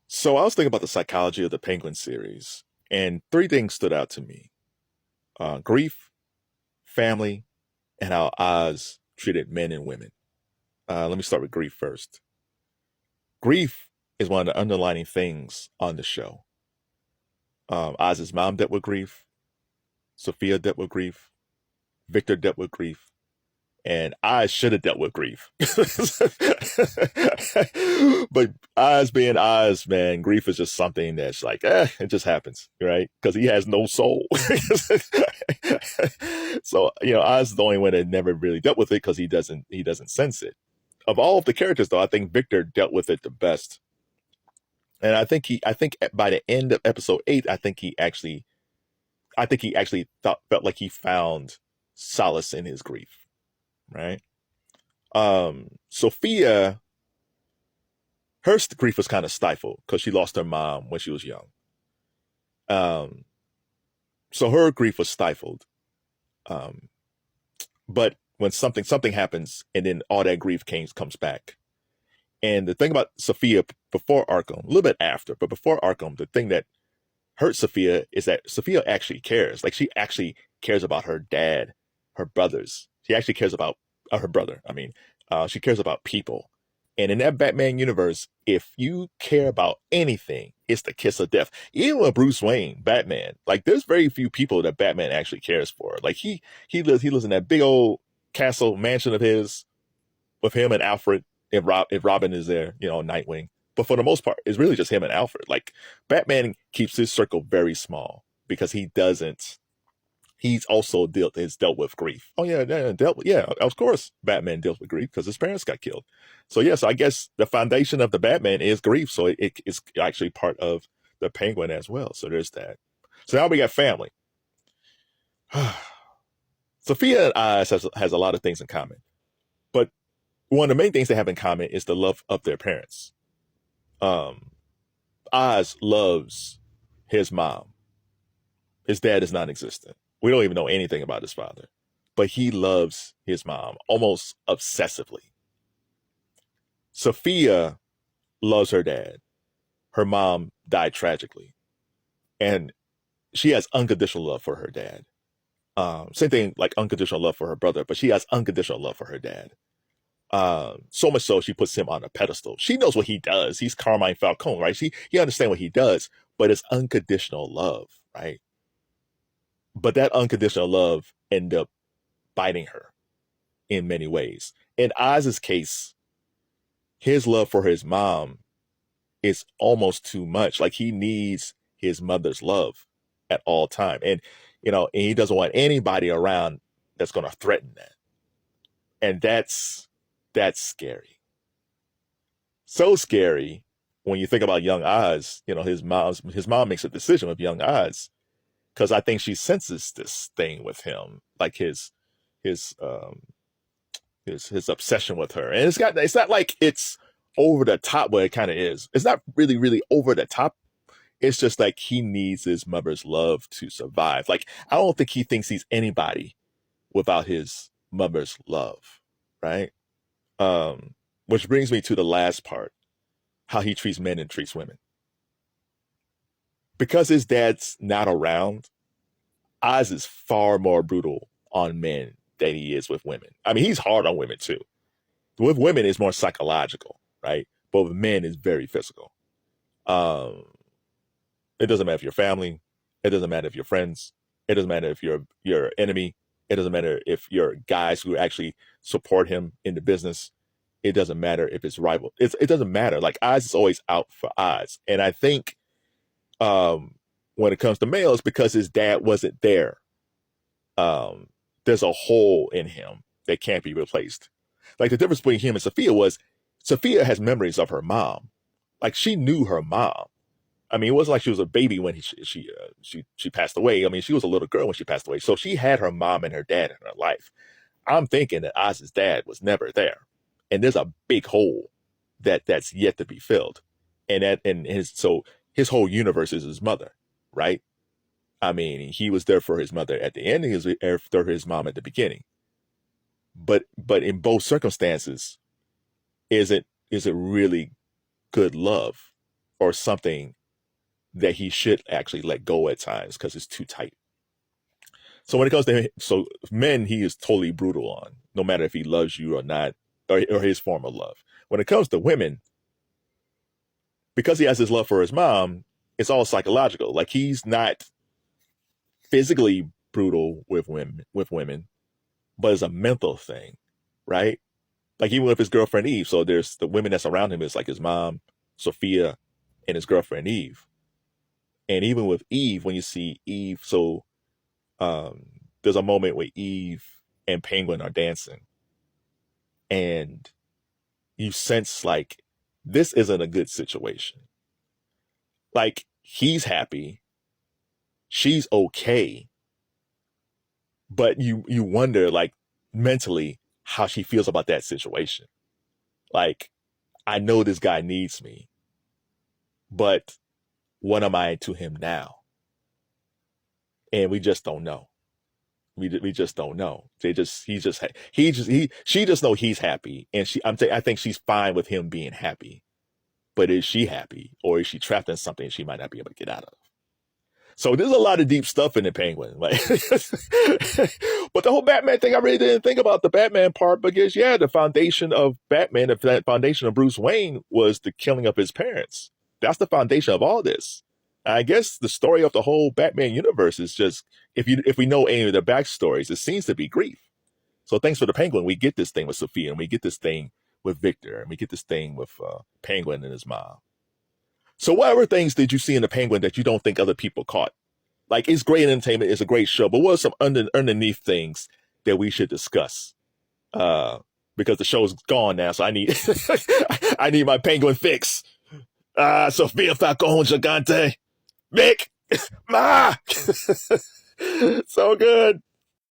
So I was thinking about the psychology of the Penguin series, and three things stood out to me: grief, family, and how Oz treated men and women. Let me start with grief first. Grief is one of the underlining things on the show. Oz's mom dealt with grief, Sophia dealt with grief, Victor dealt with grief, and I should have dealt with grief. But Oz being Oz, man, grief is just something that's like, it just happens, right? Because he has no soul. So, Oz is the only one that never really dealt with it because he doesn't sense it. Of all of the characters, though, I think Victor dealt with it the best. And I think by the end of episode 8, I think he actually felt like he found solace in his grief, right? Sophia, her grief was kind of stifled because she lost her mom when she was young. Um, so her grief was stifled. Um, but when something happens, and then all that grief comes back. And the thing about Sophia before Arkham, a little bit after, but before Arkham, the thing that hurt Sophia is that Sophia actually cares. Like, she actually cares about her dad, her brothers. She actually cares about her brother. She cares about people. And in that Batman universe, if you care about anything, it's the kiss of death. Even with Bruce Wayne, Batman, like, there's very few people that Batman actually cares for. Like, he lives in that big old castle mansion of his with him and Alfred. If Robin is there, Nightwing. But for the most part, it's really just him and Alfred. Like, Batman keeps his circle very small because he's also dealt with grief. Oh yeah, of course Batman deals with grief because his parents got killed. So yes, I guess the foundation of the Batman is grief. So it's actually part of the Penguin as well. So there's that. So now we got family. Sophia and Oz has a lot of things in common. But one of the main things they have in common is the love of their parents. Um, Oz loves his mom. His dad is non-existent. We don't even know anything about his father, but he loves his mom almost obsessively. Sophia loves her dad. Her mom died tragically, and she has unconditional love for her dad. Same thing, like unconditional love for her brother, but she has unconditional love for her dad. So much so she puts him on a pedestal. She knows what he does. He's Carmine Falcone, right? He understands what he does, but it's unconditional love, right? But that unconditional love ended up biting her in many ways. In Oz's case, his love for his mom is almost too much. Like, he needs his mother's love at all time. And he doesn't want anybody around that's going to threaten that. And that's scary. So scary when you think about young Oz. His mom makes a decision with young Oz because I think she senses this thing with him, like his obsession with her. And it's not like it's over the top, but it kind of is. It's not really, really over the top. It's just like he needs his mother's love to survive. Like, I don't think he thinks he's anybody without his mother's love, right? Which brings me to the last part: how he treats men and treats women. Because his dad's not around, Oz is far more brutal on men than he is with women. He's hard on women too. With women, it's more psychological, right? But with men, it's very physical. Um, it doesn't matter if you're family. It doesn't matter if you're friends. It doesn't matter if you're your enemy. It doesn't matter if you're guys who actually support him in the business. It doesn't matter if it's rival. It doesn't matter. Like, Oz is always out for Oz. And I think when it comes to males, because his dad wasn't there, there's a hole in him that can't be replaced. Like, the difference between him and Sophia was Sophia has memories of her mom. Like, she knew her mom. It wasn't like she was a baby when she passed away. She was a little girl when she passed away. So she had her mom and her dad in her life. I'm thinking that Oz's dad was never there. And there's a big hole that's yet to be filled. So his whole universe is his mother, right? He was there for his mother at the end, and he was there for his mom at the beginning. But in both circumstances, is it really good love? or something that he should actually let go at times because it's too tight. So when it comes to men, he is totally brutal on, no matter if he loves you or not, or his form of love. When it comes to women, because he has his love for his mom, it's all psychological. Like, he's not physically brutal with women, but it's a mental thing, right? Like, even with his girlfriend Eve. So there's the women that's around him is like his mom, Sofia, and his girlfriend Eve. And even with Eve, when you see Eve, there's a moment where Eve and Penguin are dancing, and you sense like this isn't a good situation. Like, he's happy, she's okay, but you wonder, like, mentally how she feels about that situation. Like, I know this guy needs me, but what am I to him now? And we just don't know. We just don't know. She just know he's happy, and I think she's fine with him being happy. But is she happy, or is she trapped in something she might not be able to get out of? So there's a lot of deep stuff in the Penguin. Like, but the whole Batman thing, I really didn't think about the Batman part, because the foundation of Batman, the foundation of Bruce Wayne was the killing of his parents. That's the foundation of all this. I guess the story of the whole Batman universe is just, if we know any of the backstories, it seems to be grief. So thanks for the Penguin. We get this thing with Sophia, and we get this thing with Victor, and we get this thing with Penguin and his mom. So what other things did you see in the Penguin that you don't think other people caught? Like, it's great entertainment, it's a great show, but what are some underneath things that we should discuss? Because the show's gone now, so I need I need my Penguin fix. Sofia Falcone, Gigante, Mick, Ma. So good.